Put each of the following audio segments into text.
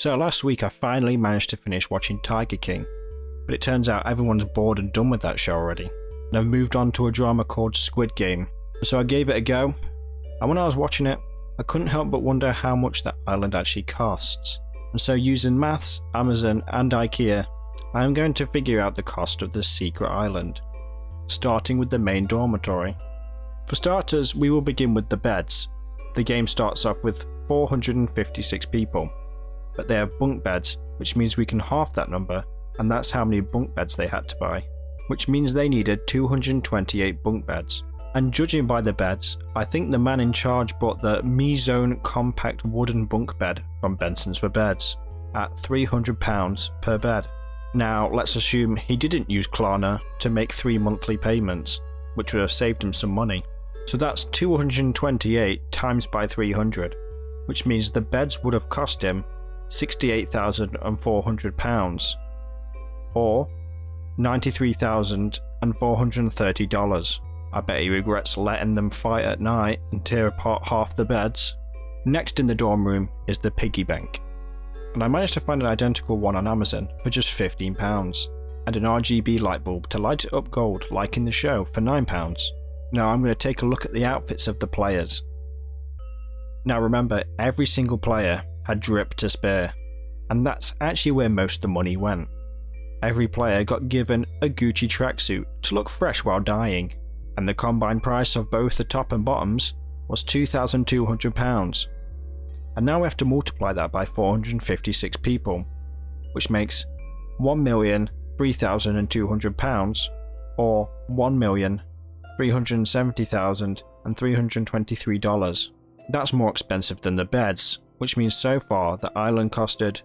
So last week I finally managed to finish watching Tiger King, but it turns out everyone's bored and done with that show already, and I've moved on to a drama called Squid Game. So I gave it a go, and when I was watching it, I couldn't help but wonder how much that island actually costs. And so using maths, Amazon and IKEA, I am going to figure out the cost of this secret island, starting with the main dormitory. For starters, we will begin with the beds. The game starts off with 456 people, but they have bunk beds, which means we can half that number, and that's how many bunk beds they had to buy, which means they needed 228 bunk beds. And judging by the beds, I think the man in charge bought the Me-Zone compact wooden bunk bed from Benson's for Beds at £300 per bed. Now let's assume he didn't use Klarna to make 3 monthly payments, which would have saved him some money. So that's 228 times by 300, which means the beds would have cost him £68,400, or $93,430. I bet he regrets letting them fight at night and tear apart half the beds. Next in the dorm room is the piggy bank, and I managed to find an identical one on Amazon for just £15, and an RGB light bulb to light it up gold like in the show for £9. Now I'm going to take a look at the outfits of the players. Now remember, every single player had drip to spare, and that's actually where most of the money went. Every player got given a Gucci tracksuit to look fresh while dying, and the combined price of both the top and bottoms was £2,200. And now we have to multiply that by 456 people, which makes £1,003,200, or $1,370,323. That's more expensive than the beds, which means so far the island costed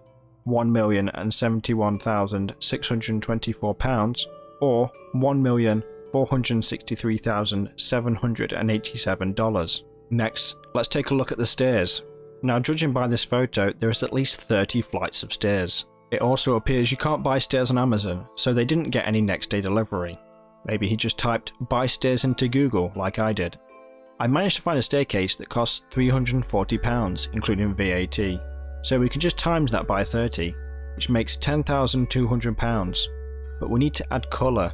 £1,071,624, or $1,463,787. Next, let's take a look at the stairs. Now judging by this photo, there is at least 30 flights of stairs. It also appears you can't buy stairs on Amazon, so they didn't get any next day delivery. Maybe he just typed buy stairs into Google like I did. I managed to find a staircase that costs £340 including VAT, so we can just times that by 30, which makes £10,200, but we need to add colour,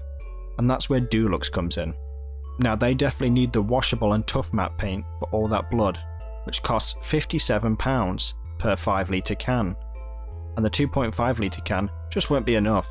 and that's where Dulux comes in. Now they definitely need the washable and tough matte paint for all that blood, which costs £57 per 5 litre can, and the 2.5 litre can just won't be enough.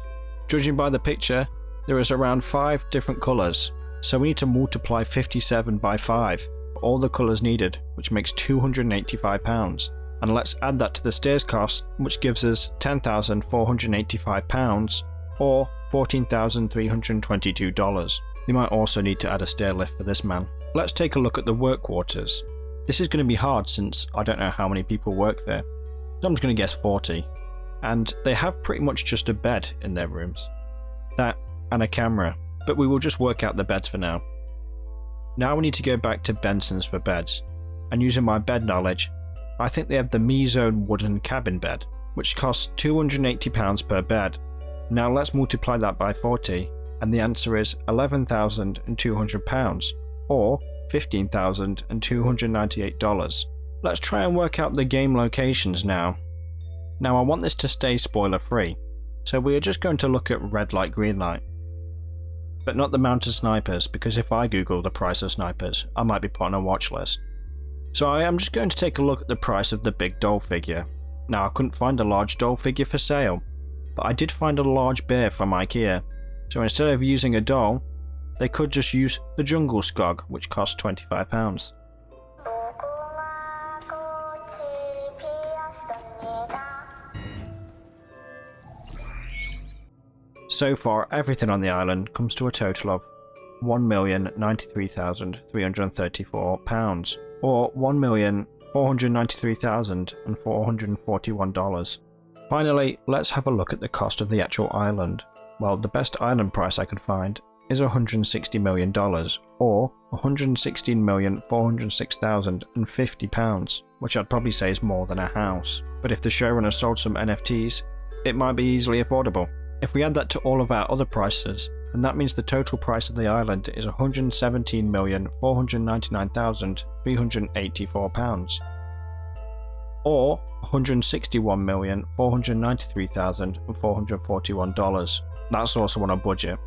Judging by the picture, there is around 5 different colours, so we need to multiply 57 by 5 for all the colours needed, which makes £285. And let's add that to the stairs cost, which gives us £10,485, or $14,322. We might also need to add a stair lift for this man. Let's take a look at the work quarters. This is going to be hard since I don't know how many people work there, so I'm just going to guess 40. And they have pretty much just a bed in their rooms. That and a camera, but we will just work out the beds for now. Now we need to go back to Benson's for Beds, and using my bed knowledge, I think they have the Me-Zone wooden cabin bed, which costs £280 per bed. Now let's multiply that by 40, and the answer is £11,200, or $15,298. Let's try and work out the game locations now. Now I want this to stay spoiler free, so we are just going to look at red light, green light. But not the mounted snipers, because if I Google the price of snipers, I might be put on a watch list. So I am just going to take a look at the price of the big doll figure. Now I couldn't find a large doll figure for sale, but I did find a large bear from IKEA. So instead of using a doll, they could just use the jungle skog, which costs £25. So far, everything on the island comes to a total of £1,093,334, or $1,493,441. Finally, let's have a look at the cost of the actual island. Well, the best island price I could find is $160 million, or £116,406,050, which I'd probably say is more than a house. But if the showrunner sold some NFTs, it might be easily affordable. If we add that to all of our other prices, then that means the total price of the island is £117,499,384. or $161,493,441. That's also on a budget.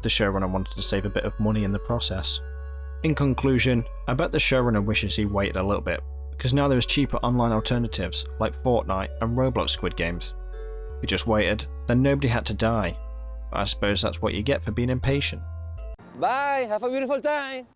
The showrunner wanted to save a bit of money in the process. In conclusion, I bet the showrunner wishes he waited a little bit, because now there's cheaper online alternatives like Fortnite and Roblox Squid Games. If he just waited, then nobody had to die. But I suppose that's what you get for being impatient. Bye, have a beautiful time!